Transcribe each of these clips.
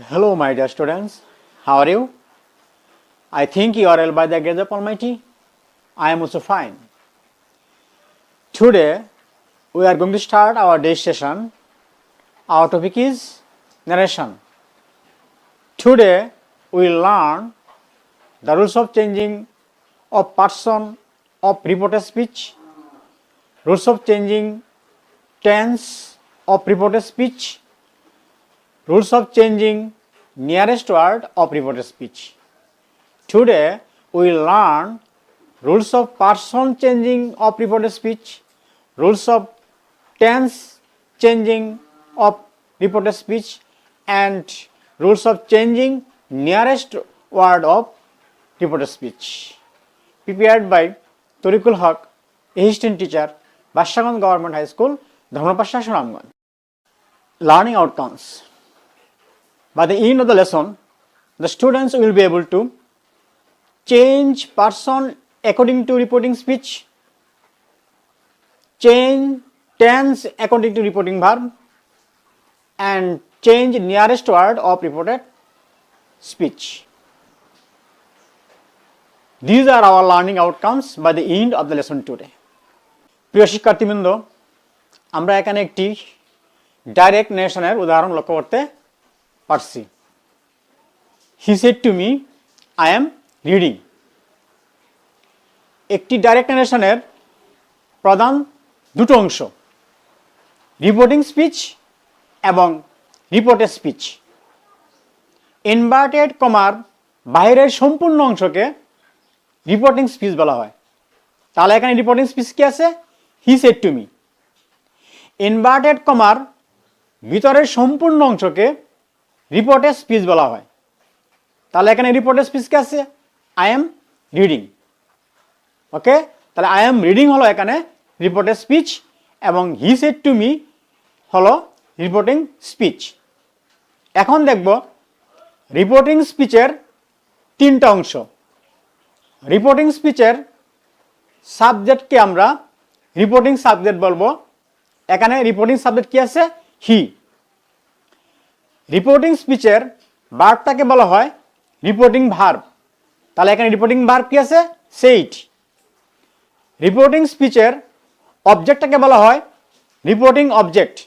Hello, my dear students. How are you? I think you are well by the grace of Almighty. I am also fine. Today, we are going to start our day session. Our topic is narration. Today, we will learn the rules of changing of person of reported speech, rules of changing tense of reported speech, rules of changing nearest word of reported speech. Today we will learn rules of person changing of reported speech, rules of tense changing of reported speech, and rules of changing nearest word of reported speech. Prepared by Torikul Haq, assistant teacher, Bashagan Government High School, Dharmapasha, Suramganj. Learning outcomes. By the end of the lesson, the students will be able to change person according to reporting speech, change tense according to reporting verb, and change nearest word of reported speech. These are our learning outcomes by the end of the lesson today. প্রিয় শিক্ষার্থীবৃন্দ, আমরা এখানে একটি direct নেশনের উদাহরণ লক্ষ্য করতে পারছি। He said to me, I am reading. একটি ডাইরেক্ট নেশনের প্রধান দুটো অংশ, রিপোর্টিং স্পিচ এবং রিপোর্টেড স্পিচ। ইনভার্টেড কমার বাইরের সম্পূর্ণ অংশকে রিপোর্টিং স্পিচ বলা হয়। তাহলে এখানে রিপোর্টিং স্পিচ কি আছে? হি সেড টু মি। ইনভার্টেড কমার ভিতরের সম্পূর্ণ অংশকে রিপোর্টেড স্পিচ বলা হয়। তাহলে এখানে রিপোর্টেড স্পিচ কি আছে? I am reading. ওকে, তাহলে আই এম রিডিং হলো এখানে রিপোর্টেড স্পিচ এবং হি সেড টু মি হলো রিপোর্টিং স্পিচ। এখন দেখব রিপোর্টিং স্পিচের তিনটা অংশ। রিপোর্টিং স্পিচের সাবজেক্টকে আমরা রিপোর্টিং সাবজেক্ট বলবো। এখানে রিপোর্টিং সাবজেক্ট কি আছে? হি। রিপোর্টিং স্পিচের ভার্বটাকে বলা হয় রিপোর্টিং ভার্ব। তাহলে এখানে রিপোর্টিং ভার্ব কি আছে? সেইড। রিপোর্টিং স্পিচের অবজেক্টটাকে বলা হয় রিপোর্টিং অবজেক্ট।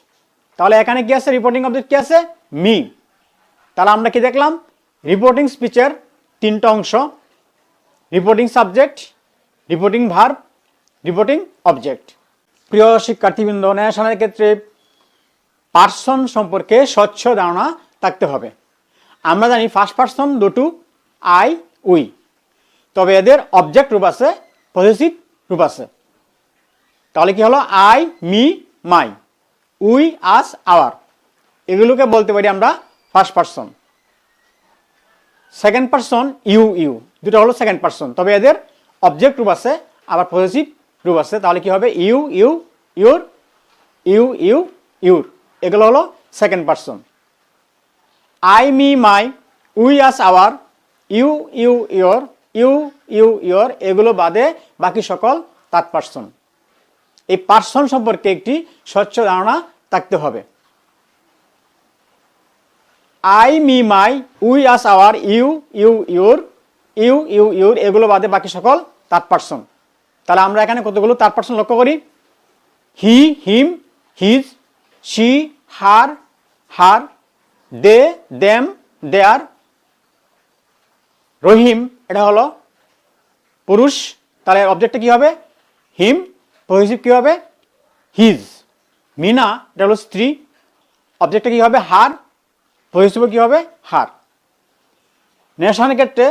তাহলে এখানে কি আছে? রিপোর্টিং অবজেক্ট কি আছে? মি। তাহলে আমরা কি দেখলাম? রিপোর্টিং স্পিচের তিনটা অংশ, reporting subject, reporting verb, reporting object. প্রিয় শিক্ষার্থীবৃন্দ, নেশনের ক্ষেত্রে পার্সন সম্পর্কে স্বচ্ছ ধারণা থাকতে হবে। আমরা জানি ফার্স্ট পার্সন দুটো আই, উই, তবে এদের অবজেক্ট রূপ আছে, পজিটিভ রূপ আছে। তাহলে কি হলো? I, me, my, we, us, our, এগুলোকে বলতে পারি আমরা first person. Second person you, you, দুটো হলো সেকেন্ড পার্সন, তবে এদের অবজেক্ট রূপ আছে, আবার পজিটিভ রূপ আছে। তাহলে কি হবে? You, you, your, you, you, your, এগুলো হলো second person. I, me, my, we, us, our, you, you, your, you, you, your, এগুলো বাদে বাকি সকল থার্ড পার্সন। এই পার্সন সম্পর্কে একটি স্বচ্ছ ধারণা থাকতে হবে। I, me, my, we, us, our, you, you, your, you, you, your, এগুলো বাদে বাকি সকল থার্ড পার্সন। তাহলে আমরা এখানে কতগুলো থার্ড পার্সন লক্ষ্য করি? He, him, his, she, her, her, they, them, their, Rahim, এটা হলো পুরুষ। তাহলে অবজেক্টটা কি হবে? হিম, পজিটিভ কি হবে? হিজ। মিনা, এটা হলো স্ত্রী, অবজেক্টটা কি হবে? হার, পজিটিভ কি হবে? হার। নেশনের ক্ষেত্রে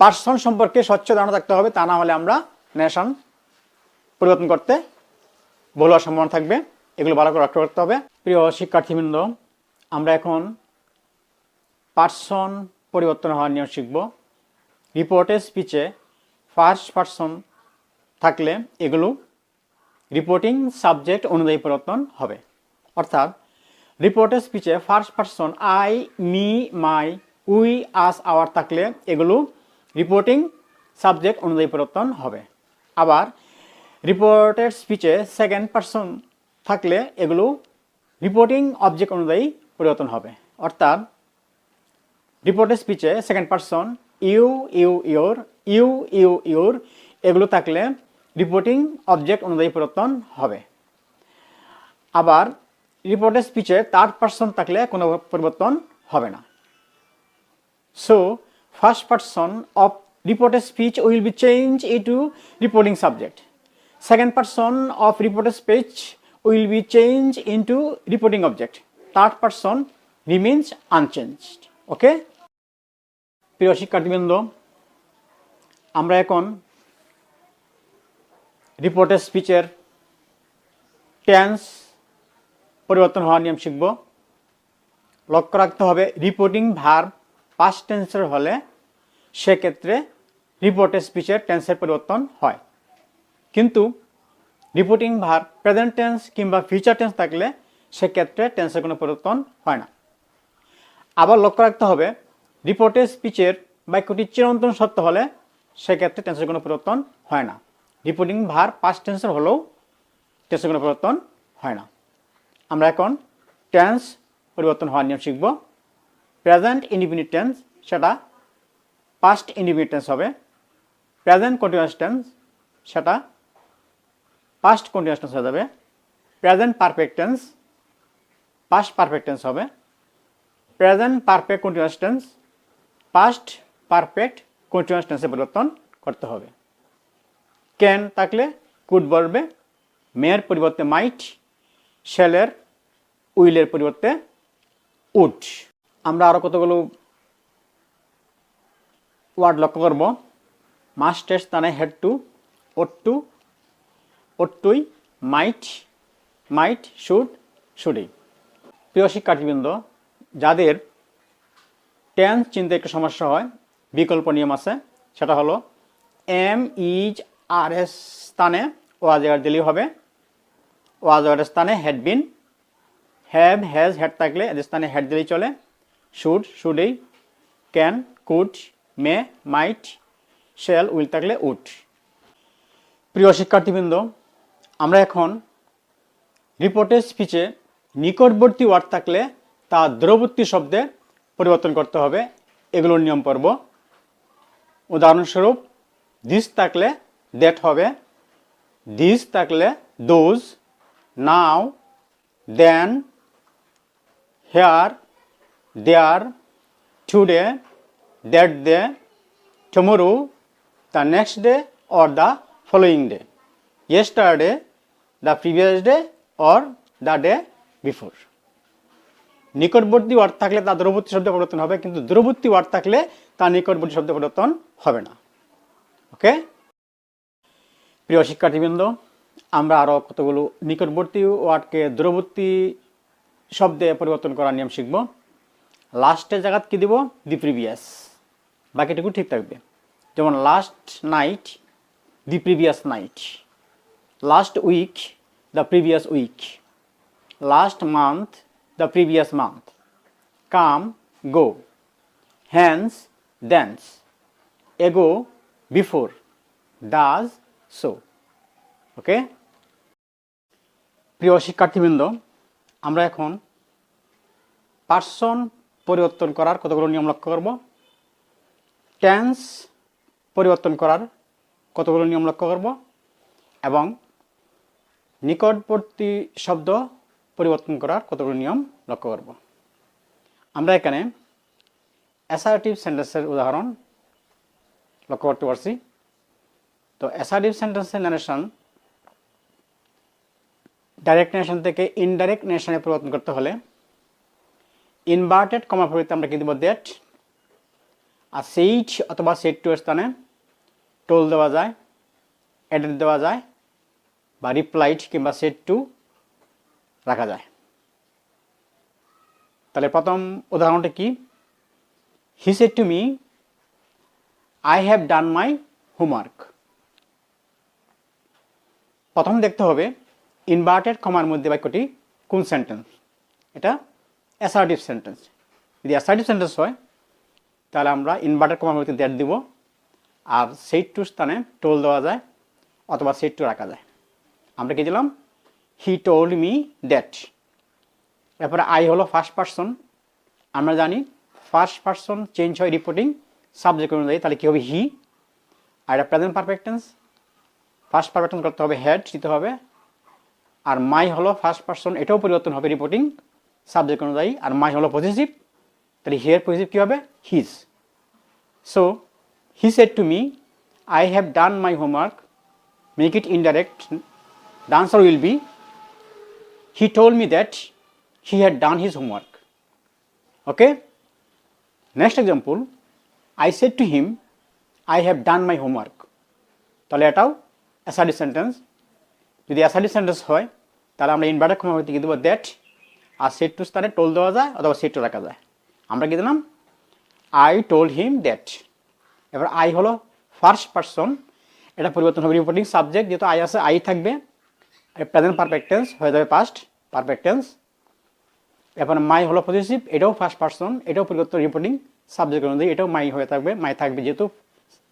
পার্সন সম্পর্কে স্বচ্ছ ধারণা থাকতে হবে, তা না হলে আমরা নেশন পরিবর্তন করতে ভুল হওয়ার সম্ভাবনা থাকবে। এগুলো ভালো করে লক্ষ্য করতে হবে। প্রিয় শিক্ষার্থীবৃন্দ, আমরা এখন পার্সন পরিবর্তন হওয়ার নিয়ম শিখব। রিপোর্টেড স্পিচে ফার্স্ট পার্সন থাকলে এগুলো রিপোর্টিং সাবজেক্ট অনুযায়ী পরিবর্তন হবে। অর্থাৎ রিপোর্টেড স্পিচে first person I, me, my, we, us, our থাকলে এগুলো রিপোর্টিং সাবজেক্ট অনুযায়ী পরিবর্তন হবে। আবার রিপোর্টেড স্পিচে সেকেন্ড পার্সন থাকলে এগুলো রিপোর্টিং অবজেক্ট অনুযায়ী পরিবর্তন হবে। অর্থাৎ রিপোর্টেড স্পিচে second person you you your you you your এগুলো থাকলে রিপোর্টিং অবজেক্ট অনুযায়ী পরিবর্তন হবে। আবার রিপোর্টেড স্পিচে থার্ড পারসন থাকলে কোনো পরিবর্তন হবে না। So first person of reported speech will be changed into reporting subject. Second person of reported speech will be changed into reporting object. Third person remains unchanged. Okay? প্রিয় শিক্ষার্থীবৃন্দ, আমরা এখন reported স্পিচের tense পরিবর্তন হওয়ার নিয়ম শিখব। লক্ষ্য রাখতে হবে রিপোর্টিং ভার্ব পাস্ট টেন্সের হলে সেক্ষেত্রে রিপোর্টেড স্পিচের টেন্সের পরিবর্তন হয়, কিন্তু রিপোর্টিং ভার্ব প্রেজেন্ট টেন্স কিংবা ফিউচার টেন্স থাকলে সেক্ষেত্রে টেন্সের কোনো পরিবর্তন হয় না। আবার লক্ষ্য রাখতে হবে রিপোর্টেড স্পিচের বাক্যটি চিরন্তন সত্য হলে সেক্ষেত্রে টেন্সের কোনো পরিবর্তন হয় না। রিপোর্টিং ভার্ব পাস্ট টেন্সের হলেও টেন্সের কোনো পরিবর্তন হয় না। আমরা এখন টেন্স পরিবর্তন হওয়ার নিয়ম শিখব। প্রেজেন্ট ইনডিফিনিট টেন্স সেটা পাস্ট ইনডিফিনিট টেন্স হবে। প্রেজেন্ট কন্টিনিউয়াস টেন্স সেটা পাস্ট কন্টিনিউয়াস টেন্স হয়ে যাবে। Present perfect tense past perfect tense হবে। Present perfect continuous tense past perfect continuous টেন্সে পরিবর্তন করতে হবে। ক্যান থাকলে কুড বলবে, মেয়ের পরিবর্তে মাইট, শেলের উইলের পরিবর্তে উড। আমরা আরও কতগুলো ওয়ার্ড লক্ষ্য করব। মাস্টের স্থানে হেড টু, ওট টু, ওট্টুই, মাইট, মাইট, শুড, শুডই। প্রিয় শিক্ষার্থীবৃন্দ, যাদের টেন্স চিনতে একটু সমস্যা হয় বিকল্প নিয়ম আছে, সেটা হলো এম ইজ আর এস স্থানে ওয়াজ এর দিলেই হবে। ওয়াজ এর স্থানে had been, have has had থাকলে এদের স্থানে হেড দিলেই চলে। শুড শুডই, can could, may might, shall will থাকলে উড। প্রিয় শিক্ষার্থীবৃন্দ, আমরা এখন রিপোর্টেড স্পিচে নিকটবর্তী ওয়ার্ড থাকলে তা দূরবর্তী শব্দে পরিবর্তন করতে হবে, এগুলোর নিয়ম পড়ব। উদাহরণস্বরূপ দিস থাকলে দ্যাট হবে, দিস থাকলে those, now, then, here, there, today, that day, tomorrow, the next day or the following day, yesterday, the previous day or the day before. নিকটবর্তী ওয়ার্ড থাকলে তা দূরবর্তী শব্দে পরিবর্তন হবে, কিন্তু দূরবর্তী ওয়ার্ড থাকলে তা নিকটবর্তী শব্দে পরিবর্তন হবে না। ওকে? প্রিয় শিক্ষার্থীবৃন্দ, আমরা আরও কতগুলো নিকটবর্তী ওয়ার্ডকে দূরবর্তী শব্দে পরিবর্তন করার নিয়ম শিখব। লাস্টের জায়গাত কি দিব? দি প্রিভিয়াস, বাকিটুকু ঠিক থাকবে। যেমন last night, the previous night. Last week, the previous week. Last month, the previous month. Come, go. Hence, thence. Ago, before. Thus, so. Okay? প্রিয় শিক্ষার্থীবৃন্দ, আমরা এখন পার্সন পরিবর্তন করার কতগুলো নিয়ম লক্ষ্য করব। টেন্স পরিবর্তন করার কতগুলো নিয়ম লক্ষ্য করব এবং নিকটবর্তী শব্দ পরিবর্তন করার কতগুলো নিয়ম লক্ষ্য করব। আমরা এখানে অ্যাসার্টিভ সেন্টেন্সের উদাহরণ লক্ষ্য করতে পারছি। তো অ্যাসার্টিভ সেন্টেন্সের ন্যারেশন ডাইরেক্ট নেশন থেকে ইনডাইরেক্ট নেশনে পরিবর্তন করতে হলে ইনভার্টেড কমার পরিবর্তে আমরা কি দেব? দ্যাট। আর সেইট অথবা সেট টু এর স্থানে টোল দেওয়া যায়, অ্যাডেড দেওয়া যায়, বা রিপ্লাইড কিংবা সেট টু রাখা যায়। তাহলে প্রথম উদাহরণটা কি? হি said to me, I have done my homework. প্রথম দেখতে হবে ইনভার্টেড কমার মধ্যে বাক্যটি কোন সেন্টেন্স। এটা অ্যাসার্টিভ সেন্টেন্স। যদি অ্যাসার্টিভ সেন্টেন্স হয় তাহলে আমরা ইনভার্টেড কমার মধ্যে দ্যাট দিব, আর সেট টু স্থানে টোল দেওয়া যায় অথবা সেট টু রাখা যায়। আমরা কি দিলাম? He told me that. এরপরে আই হলো ফার্স্ট পারসন। আমরা জানি ফার্স্ট পারসন চেঞ্জ হয় রিপোর্টিং সাবজেক্ট অনুযায়ী, তাহলে কী হবে হি। আর এটা present perfect tense, first perfect tense করতে হবে হেড দিতে হবে। আর মাই হলো ফার্স্ট পারসন, এটাও পরিবর্তন হবে রিপোর্টিং সাবজেক্ট অনুযায়ী। আর মাই হলো পজিটিভ, তাহলে হিয়ার পজিটিভ কী হবে his. So he said to me I have done my homework, make it indirect, the answer will be he told me that he had done his homework. Okay, next example, I said to him I have done my homework. তাহলে এটাও assertive sentence. যদি assertive sentence হয় তাহলে আমরা inverted comma থেকে দেবো that, আর said to স্থানে টোল দেওয়া যায় অথবা সেড টু রাখা যায়। আমরা কি দিলাম আই টোল্ড হিম দ্যাট। এবার আই হলো ফার্স্ট পারসন, এটা পরিবর্তন হবে রিপোর্টিং সাবজেক্ট, যেহেতু আই আছে আই থাকবে, প্রেজেন্ট পারফেক্ট টেন্স হয়ে যাবে পাস্ট পারফেক্ট টেন্স। এরপর মাই হলো পজিটিভ, এটাও ফার্স্ট পারসন, এটাও পরিবর্তন রিপোর্টিং সাবজেক্ট অনুযায়ী, এটাও মাই হয়ে থাকবে, মাই থাকবে যেহেতু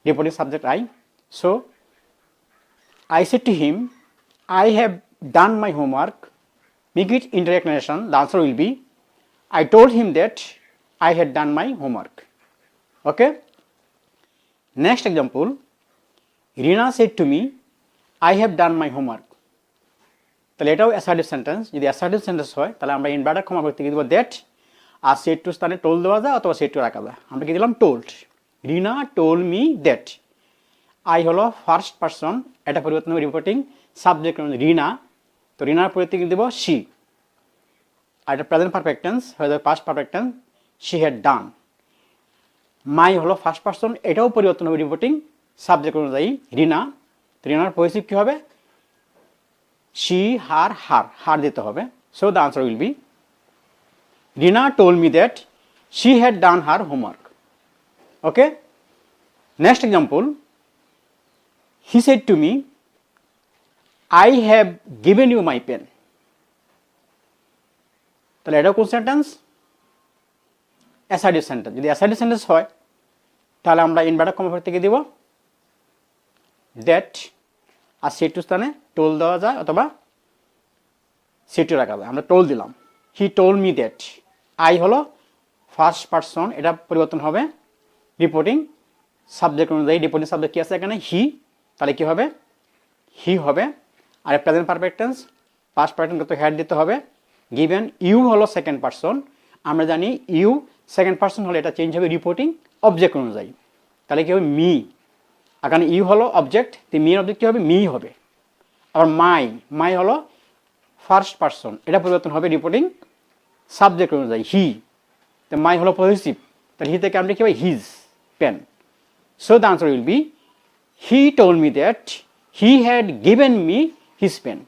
reporting subject I. So I said to him, I have done my homework, make it indirect narration, the answer will be, I told him that I had done my homework. Okay? Next example, Rina said to me, I have done my homework. তাহলে এটাও assertive sentence. যদি assertive sentence হয় তাহলে আমরা inverted কমা করতে দেবো that, আর said to স্থানে টোল দেওয়া যায় অথবা সেড টু রাখা যায়। আমরা কি দিলাম told, Rina told me that. I হলো ফার্স্ট পারসন, এটা পরিবর্তন হবে রিপোর্টিং সাবজেক্ট রিনা, তো রিনার পরিবর্তে দেবো শি। আর এটা প্রেজেন্ট পারফেক্ট টেন্স হয়ে যাবে past perfect tense, she had done. My হলো ফার্স্ট পারসন, এটাও পরিবর্তন হবে রিপোর্টিং সাবজেক্ট অনুযায়ী রিনা, তো রিনার পজিটিভ কী হবে শি, হার, হার দিতে হবে। So the answer will B Rina told me that she had done her homework. Okay, next example, he said to me, I have given you my pen. তাহলে এটাও কোন sentence assertive sentence. যদি assertive sentence হয় তাহলে আমরা inverted comma থেকে দিব that, আর সেড টু স্থানে টোল দেওয়া যায় অথবা সেড টু রাখা যায়। আমরা টোল দিলাম, he told me that. I হলো ফার্স্ট পারসন, এটা পরিবর্তন হবে রিপোর্টিং সাবজেক্ট অনুযায়ী, রিপোর্টিং সাবজেক্ট কী আছে এখানে হি, তাহলে কী হবে হি হবে। আর present perfect tense past perfect tense had দিতে হবে গিভেন। ইউ হলো সেকেন্ড পারসন, আমরা জানি ইউ সেকেন্ড পারসন হলে এটা চেঞ্জ হবে রিপোর্টিং অবজেক্ট অনুযায়ী, তাহলে কী হবে মি। এখানে ইউ হলো অবজেক্ট, তো মি অবজেক্ট কী হবে মি হবে। আবার মাই হলো ফার্স্ট পারসন, এটা পরিবর্তন হবে রিপোর্টিং সাবজেক্ট অনুযায়ী হি, তো মাই হলো পজিটিভ, তাহলে হি থেকে আমরা কী হবে his pen. So the answer will be he told me that he had given me his pen.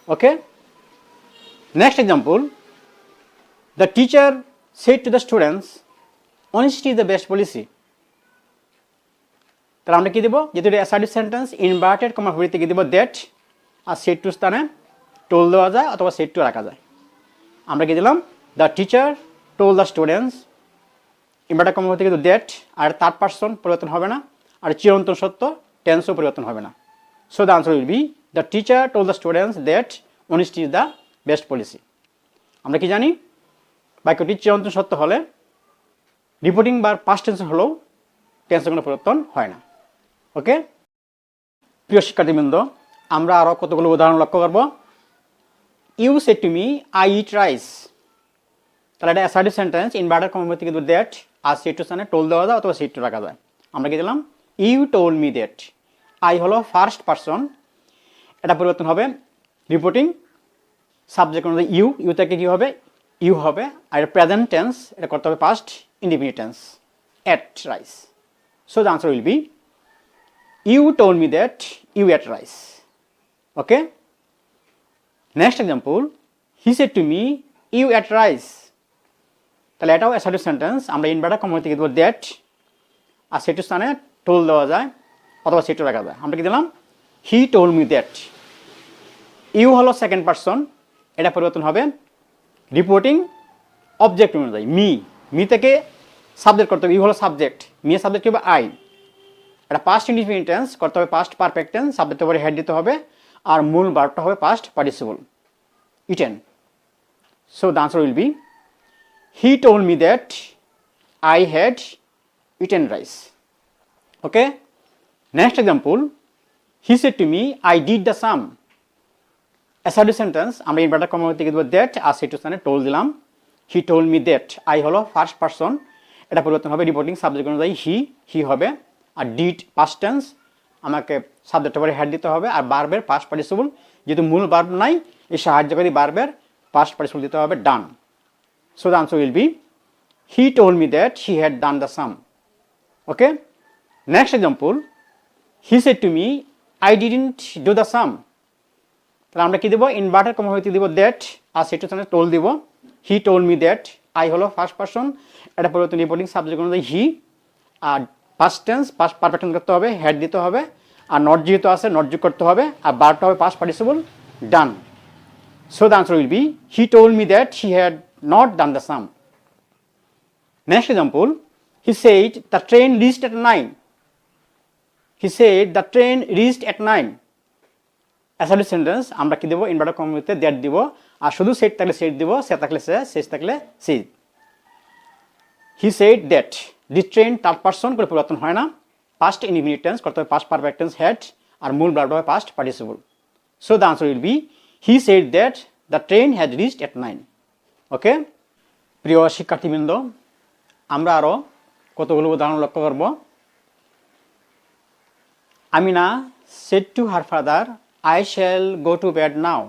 Okay, next example, the teacher said to the students, honesty is the best policy. তাহলে আমরা কি দেব, যেহেতু এটা assertive sentence inverted comma হইতে কি দেব that, আর said to স্থানে told দেওয়া যায় অথবা সেড টু রাখা যায়। আমরা কি দিলাম the teacher told the students, inverted comma হইতে কিন্তু দ্যাট, আর থার্ড পারসন পরিবর্তন হবে না, আর চিরন্তন সত্য টেন্সও পরিবর্তন হবে না। So the answer will B the teacher told the students that honesty is the best policy. আমরা কি জানি বাক্যটি চিরন্তন সত্য হলে রিপোর্টিং বা পাস্ট টেন্স হলেও টেন্সের কোনো পরিবর্তন হয় না। ওকে, প্রিয় শিক্ষার্থীবৃন্দ, আমরা আরও কতগুলো উদাহরণ লক্ষ্য করব। You said to me I eat rice, তাহলে এটা অ্যাসার্টিভ সেন্টেন্স ইনভার্টেড কমা থেকে দ্যাট, আর সেড টু স্থানে টোল দেওয়া যায় অথবা সেড টু রাখা যায়। আমরা কি দিলাম you told me that. I হলো ফার্স্ট পারসন, এটা পরিবর্তন হবে রিপোর্টিং সাবজেক্ট অনুযায়ী ইউ থেকে কী হবে ইউ হবে। আর প্রেজেন্ট টেন্স এটা করতে হবে past indefinite tense ate rice. So the answer will be you told me that you ate rice. Okay, next example, he said to me you ate rice, তাহলে এটাও assertive sentence, আমরা inverted comma থেকে দেবো that, আর সেটু স্থানে told দেওয়া যায় অথবা সেটু রাখা যায়। আমরা কি দিলাম he told me that. You হলো সেকেন্ড পারসন, এটা পরিবর্তন হবে রিপোর্টিং অবজেক্ট অনুযায়ী মি থেকে সাবজেক্ট করতে হবে, ইউ হলো সাবজেক্ট, মি এর সাবজেক্ট হবে আই, এটা পাস্ট ইনডিফিনিট টেন্স করতে হবে পাস্ট পারফেক্ট টেন্স, সাবজেক্টের উপরে হেড দিতে হবে, আর মূল ভার্বটা হবে past participle eaten. So the answer will be he told me that I had eaten rice. Okay. Next example, he said to me, I did the sum. Assertive sentence, আমরা inverted comma থেকে দেব that, আর সেটা স্থানে told দিলাম, he told me that. I হলো first person, এটা পরিবর্তন হবে reporting subject অনুযায়ী he হবে, আর did past tense, আমাকে সাবজেক্টের পরে had দিতে হবে, আর ভার্বের past participle, যেহেতু মূল ভার্ব নাই, এই সাহায্যকারী ভার্বের past participle দিতে হবে done. So the answer will be, he told me that he had done the sum. Okay. Next example, he said to me, I didn't do the sum. তাহলে আমরা কি দেব, ইনভার্টেড কমা হইতে দিব that, আর সেটা স্থানে told দিব, he told me that. I হলো first person, এটা পরিবর্তন রিপোর্টিং সাবজেক্ট অনুযায়ী he, আর past tense past perfect tense করতে হবে, had দিতে হবে, আর নট যেহেতু আছে নট যোগ করতে হবে, আর ভার্বটা হবে past participle done. So the answer will be, he told me that he had not done the sum. Next example, he said the train reached at 9. He said the train reached at 9. Assertive sentence, আমরা কি দেব, inverted comma হইতে that দিব, আর শুধু said থাকলে said দিব, সে থাকলে সে, শেষ থাকলে said. He said that. The train third person করে পরিবর্তন হয় না, past indefinite tense করতে হবে past perfect tense had, আর মূল ভার্ব হবে past participle. So the answer will be, he said that the train had reached at 9. Okay. প্রিয় শিক্ষার্থীবৃন্দ, আমরা আরো কতগুলো উদাহরণ লক্ষ্য করব। Amina said to her father, I shall go to bed now.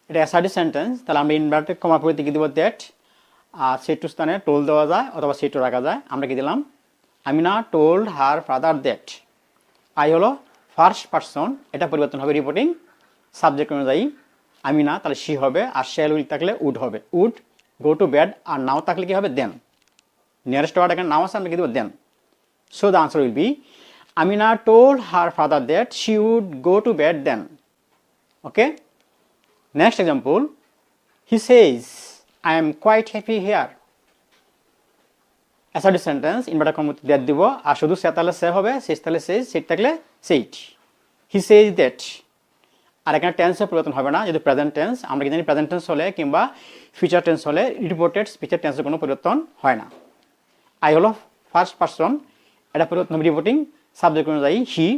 এটা অ্যাসার্টিভ সেন্টেন্স, তাহলে আমরা ইনভার্টেড কমা পরিবর্তে কি দিব that, আর সেট টু স্থানে টোল দেওয়া যায় অথবা সেট টু রাখা যায়। আমরা কি দিলাম, Amina told her father that. I হলো ফার্স্ট পারসন, এটা পরিবর্তন হবে রিপোর্টিং সাবজেক্ট অনুযায়ী, আমিনা তাহলে শি হবে, আর শ্যাল উইল থাকলে উড হবে, উড গো টু বেড, আর নাও থাকলে কি হবে দেন, নিয়ারেস্ট ওয়ার্ড এখানে নাও আছে, আমরা কি দেবো then. So the answer will be, Amina told her father that she would go to bed then. Okay. Next example, he says I am quite happy here. Assertive sentence, inverted comma হইতে that দিব, আর শুধু সে তাহলে সে হবে, শেষ তাহলে says, set থাকলে said. He says that. আর এখানে টেন্সের পরিবর্তন হবে না, যদি প্রেজেন্ট টেন্স, আমরা কি জানি প্রেজেন্ট টেন্স হলে কিংবা ফিউচার টেন্স হলে রিপোর্টেড স্পিচের টেন্সের কোনো পরিবর্তন হয় না। আই হলো ফার্স্ট পারসন, এটা পরিবর্তন হবে রিপোর্টিং সাবজেক্ট অনুযায়ী he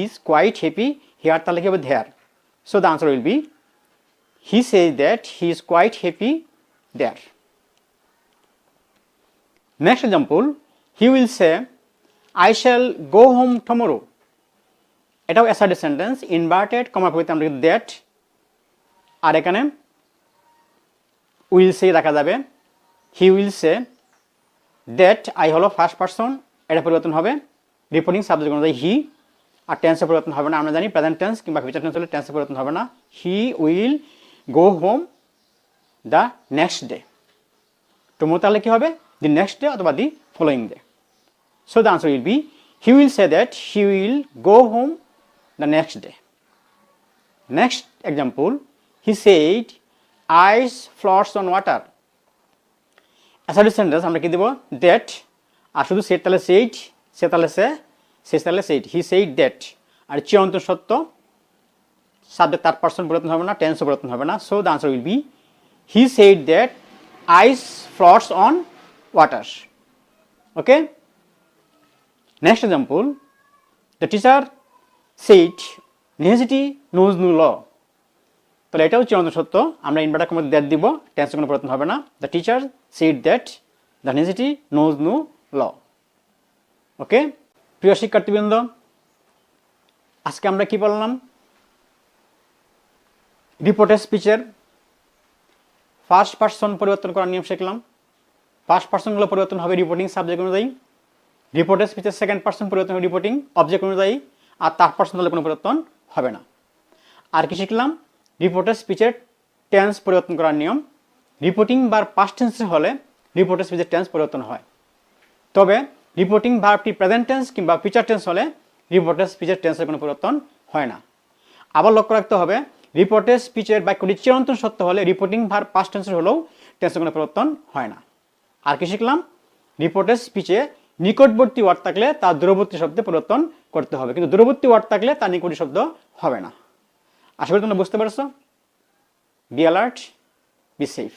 is quite happy, here তাহলে কি হবে there. So the answer will be, he says that he is quite happy there. Next example, he will say, I shall go home tomorrow. এটাও assertive sentence, inverted কমা পরিবর্তে আমরা that, আর এখানে will say রাখা যাবে, he will say that. I হলো first person, এটা পরিবর্তন হবে রিপোর্টিং সাবজেক্ট অনুযায়ী হি, আর টেন্সের পরিবর্তন হবে না, আমরা জানি প্রেজেন্ট টেন্স কিংবা ফিউচার টেন্স হলে টেন্সের পরিবর্তন হবে না। He will go home the next day. Tomorrow তাহলে কি হবে, the next day অথবা the following day. So the answer will be, he will say that he will go home the next day. Next example, he said ice floats on water. Assertive sentence, আমরা কি দেব that, আর শুধু said তাহলে said, সে তাহলে সে, শেষ তাহলে said. He said that, আর চিরন্তন সত্য, subject third person পরিবর্তন হবে না, টেন্স পরিবর্তন হবে না। So the answer will be, he said that ice floats on water. Okay. Next example, the teacher said necessity knows no law. তাহলে এটাও চিরন্তন সত্য, আমরা ইনভার্টেড কমা দ্যাট দিব, টেন্সের কোনো পরিবর্তন হবে না। The teacher said that the necessity knows no law. Okay. প্রিয় শিক্ষার্থীবৃন্দ, আজকে আমরা কি বললাম, রিপোর্টেড স্পিচের ফার্স্ট পারসন পরিবর্তন করার নিয়ম শিখলাম। ফার্স্ট পারসনগুলো পরিবর্তন হবে রিপোর্টিং সাবজেক্ট অনুযায়ী, রিপোর্টেড স্পিচের সেকেন্ড পারসন পরিবর্তন হবে রিপোর্টিং অবজেক্ট অনুযায়ী, আর থার্ড পারসন হলে কোনো পরিবর্তন হবে না। আর কি শিখলাম, রিপোর্টেড স্পিচের টেন্স পরিবর্তন করার নিয়ম, রিপোর্টিং বার পাস্ট টেন্সের হলে রিপোর্টেড স্পিচের টেন্স পরিবর্তন হয়, তবে রিপোর্টিং ভার্বটি প্রেজেন্ট টেন্স কিংবা ফিউচার টেন্স হলে রিপোর্টেড স্পিচের টেন্সের কোনো পরিবর্তন হয় না। আবার লক্ষ্য রাখতে হবে, রিপোর্টেড স্পিচের বাক্যটি চিরন্তন সত্য হলে রিপোর্টিং ভার্ব পাস্ট টেন্সের হলেও টেন্সের কোনো পরিবর্তন হয় না। আর কি শিখলাম, রিপোর্টেড স্পিচে নিকটবর্তী ওয়ার্ড থাকলে তার দূরবর্তী শব্দে পরিবর্তন করতে হবে, কিন্তু দূরবর্তী ওয়ার্ড থাকলে তার নিকটবর্তী শব্দ হবে না। আশা করি তোমরা বুঝতে পারছো। Be alert, be safe.